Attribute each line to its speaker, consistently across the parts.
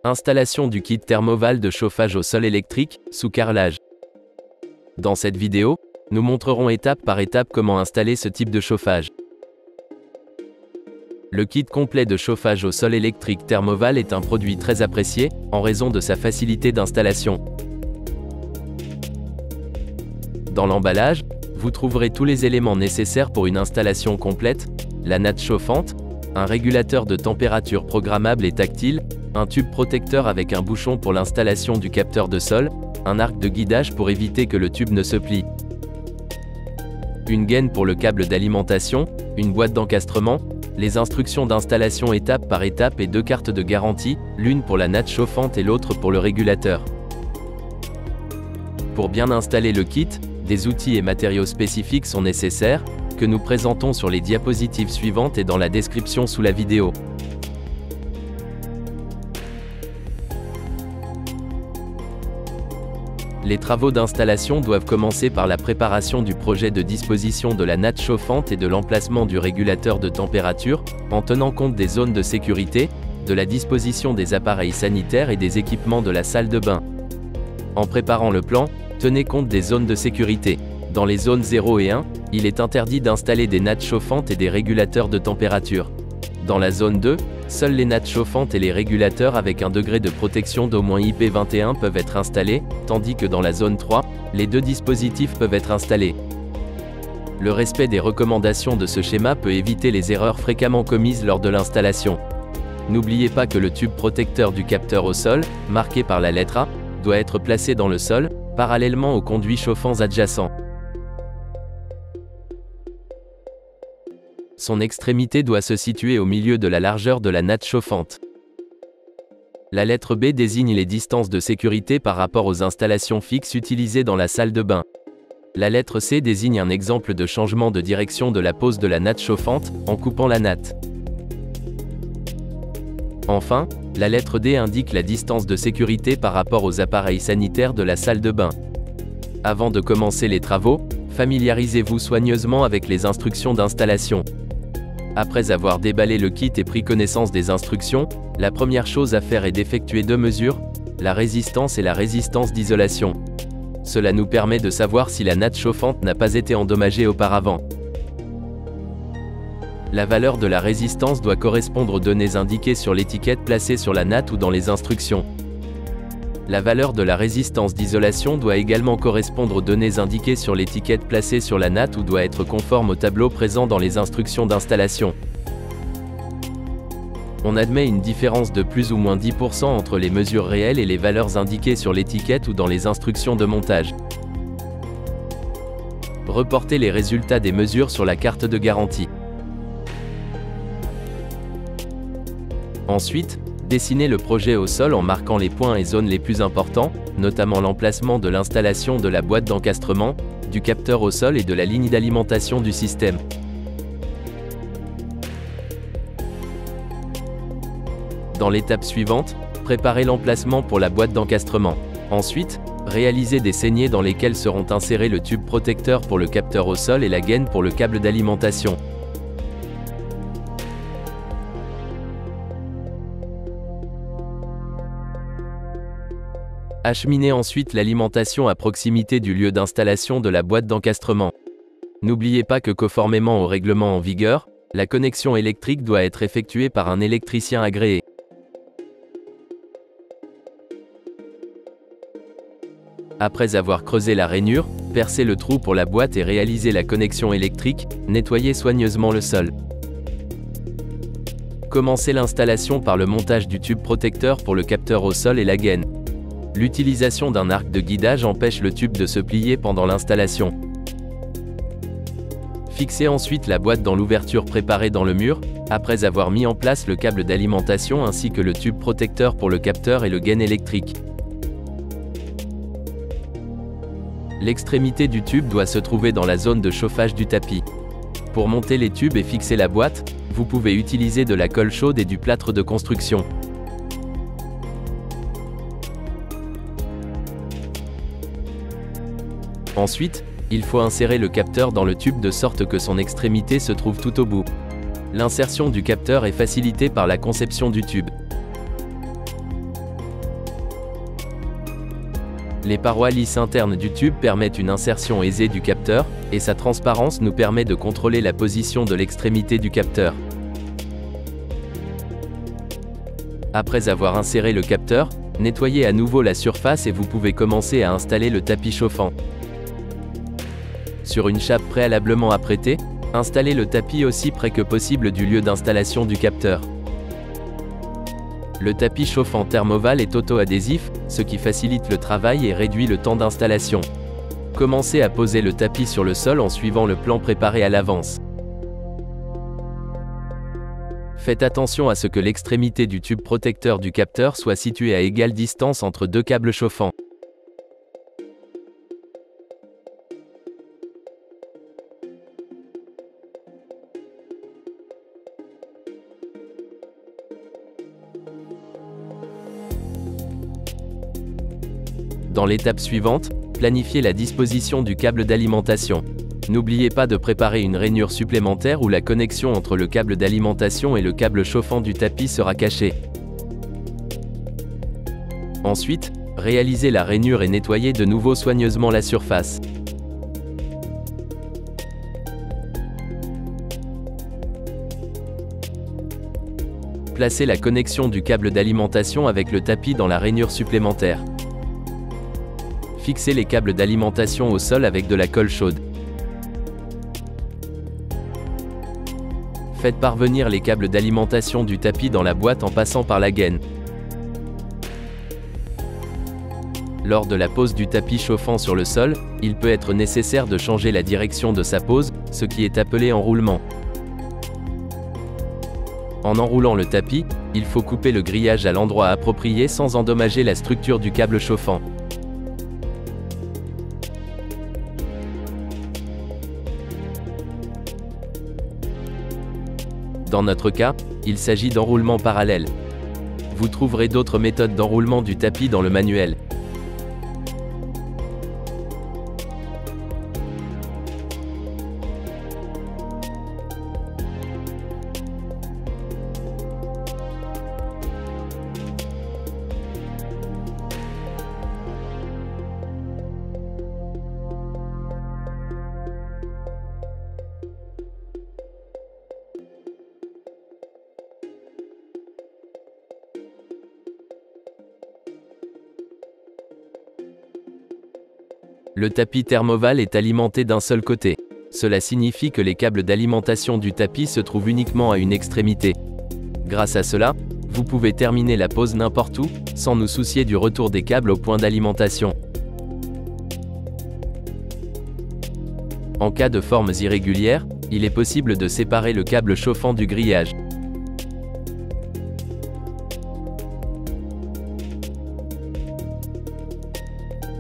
Speaker 1: Installation du kit Thermoval de chauffage au sol électrique, sous carrelage. Dans cette vidéo, nous montrerons étape par étape comment installer ce type de chauffage. Le kit complet de chauffage au sol électrique Thermoval est un produit très apprécié, en raison de sa facilité d'installation. Dans l'emballage, vous trouverez tous les éléments nécessaires pour une installation complète, la natte chauffante, un régulateur de température programmable et tactile, un tube protecteur avec un bouchon pour l'installation du capteur de sol, un arc de guidage pour éviter que le tube ne se plie, une gaine pour le câble d'alimentation, une boîte d'encastrement, les instructions d'installation étape par étape et 2 cartes de garantie, l'une pour la natte chauffante et l'autre pour le régulateur. Pour bien installer le kit, des outils et matériaux spécifiques sont nécessaires, que nous présentons sur les diapositives suivantes et dans la description sous la vidéo. Les travaux d'installation doivent commencer par la préparation du projet de disposition de la natte chauffante et de l'emplacement du régulateur de température, en tenant compte des zones de sécurité, de la disposition des appareils sanitaires et des équipements de la salle de bain. En préparant le plan, tenez compte des zones de sécurité. Dans les zones 0 et 1, il est interdit d'installer des nattes chauffantes et des régulateurs de température. Dans la zone 2, seules les nattes chauffantes et les régulateurs avec un degré de protection d'au moins IP21 peuvent être installés, tandis que dans la zone 3, les deux dispositifs peuvent être installés. Le respect des recommandations de ce schéma peut éviter les erreurs fréquemment commises lors de l'installation. N'oubliez pas que le tube protecteur du capteur au sol, marqué par la lettre A, doit être placé dans le sol, parallèlement aux conduits chauffants adjacents. Son extrémité doit se situer au milieu de la largeur de la natte chauffante. La lettre B désigne les distances de sécurité par rapport aux installations fixes utilisées dans la salle de bain. La lettre C désigne un exemple de changement de direction de la pose de la natte chauffante, en coupant la natte. Enfin, la lettre D indique la distance de sécurité par rapport aux appareils sanitaires de la salle de bain. Avant de commencer les travaux, familiarisez-vous soigneusement avec les instructions d'installation. Après avoir déballé le kit et pris connaissance des instructions, la première chose à faire est d'effectuer 2 mesures, la résistance et la résistance d'isolation. Cela nous permet de savoir si la natte chauffante n'a pas été endommagée auparavant. La valeur de la résistance doit correspondre aux données indiquées sur l'étiquette placée sur la natte ou dans les instructions. La valeur de la résistance d'isolation doit également correspondre aux données indiquées sur l'étiquette placée sur la natte ou doit être conforme au tableau présent dans les instructions d'installation. On admet une différence de plus ou moins 10% entre les mesures réelles et les valeurs indiquées sur l'étiquette ou dans les instructions de montage. Reportez les résultats des mesures sur la carte de garantie. Ensuite, dessinez le projet au sol en marquant les points et zones les plus importants, notamment l'emplacement de l'installation de la boîte d'encastrement, du capteur au sol et de la ligne d'alimentation du système. Dans l'étape suivante, préparez l'emplacement pour la boîte d'encastrement. Ensuite, réalisez des saignées dans lesquelles seront insérés le tube protecteur pour le capteur au sol et la gaine pour le câble d'alimentation. Acheminez ensuite l'alimentation à proximité du lieu d'installation de la boîte d'encastrement. N'oubliez pas que conformément au règlement en vigueur, la connexion électrique doit être effectuée par un électricien agréé. Après avoir creusé la rainure, percez le trou pour la boîte et réalisez la connexion électrique, nettoyez soigneusement le sol. Commencez l'installation par le montage du tube protecteur pour le capteur au sol et la gaine. L'utilisation d'un arc de guidage empêche le tube de se plier pendant l'installation. Fixez ensuite la boîte dans l'ouverture préparée dans le mur, après avoir mis en place le câble d'alimentation ainsi que le tube protecteur pour le capteur et le gaine électrique. L'extrémité du tube doit se trouver dans la zone de chauffage du tapis. Pour monter les tubes et fixer la boîte, vous pouvez utiliser de la colle chaude et du plâtre de construction. Ensuite, il faut insérer le capteur dans le tube de sorte que son extrémité se trouve tout au bout. L'insertion du capteur est facilitée par la conception du tube. Les parois lisses internes du tube permettent une insertion aisée du capteur, et sa transparence nous permet de contrôler la position de l'extrémité du capteur. Après avoir inséré le capteur, nettoyez à nouveau la surface et vous pouvez commencer à installer le tapis chauffant. Sur une chape préalablement apprêtée, installez le tapis aussi près que possible du lieu d'installation du capteur. Le tapis chauffant thermoval est auto-adhésif, ce qui facilite le travail et réduit le temps d'installation. Commencez à poser le tapis sur le sol en suivant le plan préparé à l'avance. Faites attention à ce que l'extrémité du tube protecteur du capteur soit située à égale distance entre deux câbles chauffants. Dans l'étape suivante, planifiez la disposition du câble d'alimentation. N'oubliez pas de préparer une rainure supplémentaire où la connexion entre le câble d'alimentation et le câble chauffant du tapis sera cachée. Ensuite, réalisez la rainure et nettoyez de nouveau soigneusement la surface. Placez la connexion du câble d'alimentation avec le tapis dans la rainure supplémentaire. Fixez les câbles d'alimentation au sol avec de la colle chaude. Faites parvenir les câbles d'alimentation du tapis dans la boîte en passant par la gaine. Lors de la pose du tapis chauffant sur le sol, il peut être nécessaire de changer la direction de sa pose, ce qui est appelé enroulement. En enroulant le tapis, il faut couper le grillage à l'endroit approprié sans endommager la structure du câble chauffant. Dans notre cas, il s'agit d'enroulement parallèle. Vous trouverez d'autres méthodes d'enroulement du tapis dans le manuel. Le tapis thermoval est alimenté d'un seul côté. Cela signifie que les câbles d'alimentation du tapis se trouvent uniquement à une extrémité. Grâce à cela, vous pouvez terminer la pose n'importe où, sans nous soucier du retour des câbles au point d'alimentation. En cas de formes irrégulières, il est possible de séparer le câble chauffant du grillage.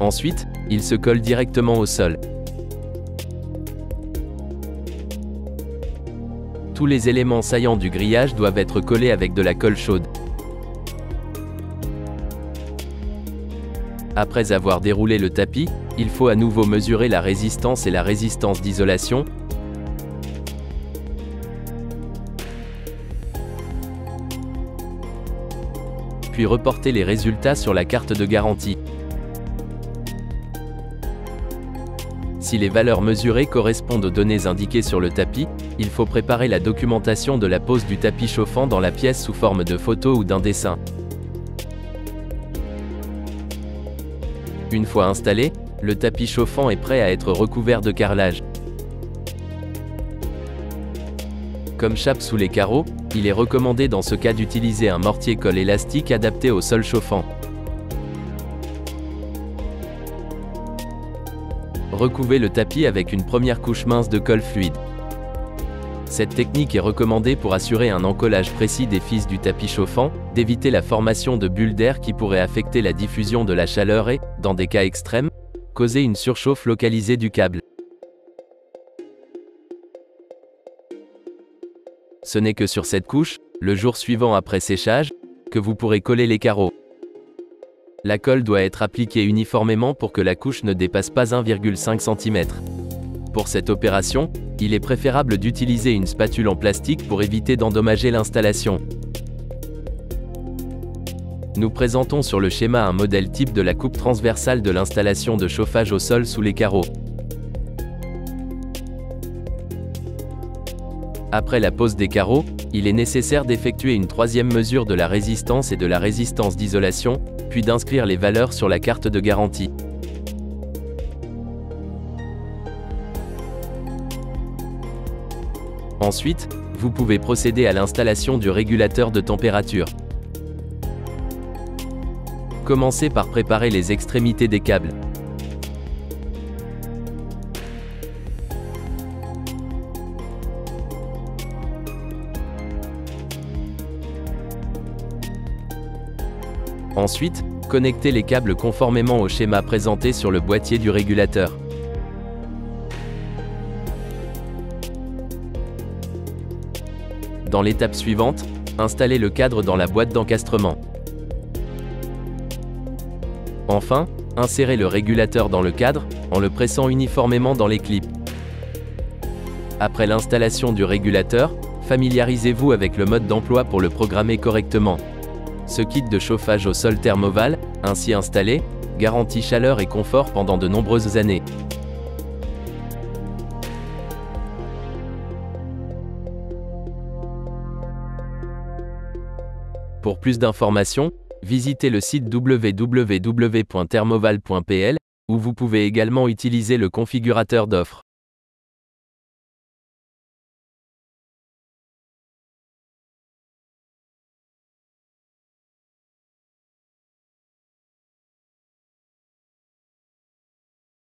Speaker 1: Ensuite, il se colle directement au sol. Tous les éléments saillants du grillage doivent être collés avec de la colle chaude. Après avoir déroulé le tapis, il faut à nouveau mesurer la résistance et la résistance d'isolation. Puis reporter les résultats sur la carte de garantie. Si les valeurs mesurées correspondent aux données indiquées sur le tapis, il faut préparer la documentation de la pose du tapis chauffant dans la pièce sous forme de photo ou d'un dessin. Une fois installé, le tapis chauffant est prêt à être recouvert de carrelage. Comme chape sous les carreaux, il est recommandé dans ce cas d'utiliser un mortier-colle élastique adapté au sol chauffant. Recouvez le tapis avec une première couche mince de colle fluide. Cette technique est recommandée pour assurer un encollage précis des fils du tapis chauffant, d'éviter la formation de bulles d'air qui pourraient affecter la diffusion de la chaleur et, dans des cas extrêmes, causer une surchauffe localisée du câble. Ce n'est que sur cette couche, le jour suivant après séchage, que vous pourrez coller les carreaux. La colle doit être appliquée uniformément pour que la couche ne dépasse pas 1,5 cm. Pour cette opération, il est préférable d'utiliser une spatule en plastique pour éviter d'endommager l'installation. Nous présentons sur le schéma un modèle type de la coupe transversale de l'installation de chauffage au sol sous les carreaux. Après la pose des carreaux, il est nécessaire d'effectuer une troisième mesure de la résistance et de la résistance d'isolation, puis d'inscrire les valeurs sur la carte de garantie. Ensuite, vous pouvez procéder à l'installation du régulateur de température. Commencez par préparer les extrémités des câbles. Ensuite, connectez les câbles conformément au schéma présenté sur le boîtier du régulateur. Dans l'étape suivante, installez le cadre dans la boîte d'encastrement. Enfin, insérez le régulateur dans le cadre, en le pressant uniformément dans les clips. Après l'installation du régulateur, familiarisez-vous avec le mode d'emploi pour le programmer correctement. Ce kit de chauffage au sol Thermoval, ainsi installé, garantit chaleur et confort pendant de nombreuses années. Pour plus d'informations, visitez le site www.thermoval.pl, où vous pouvez également utiliser le configurateur d'offres.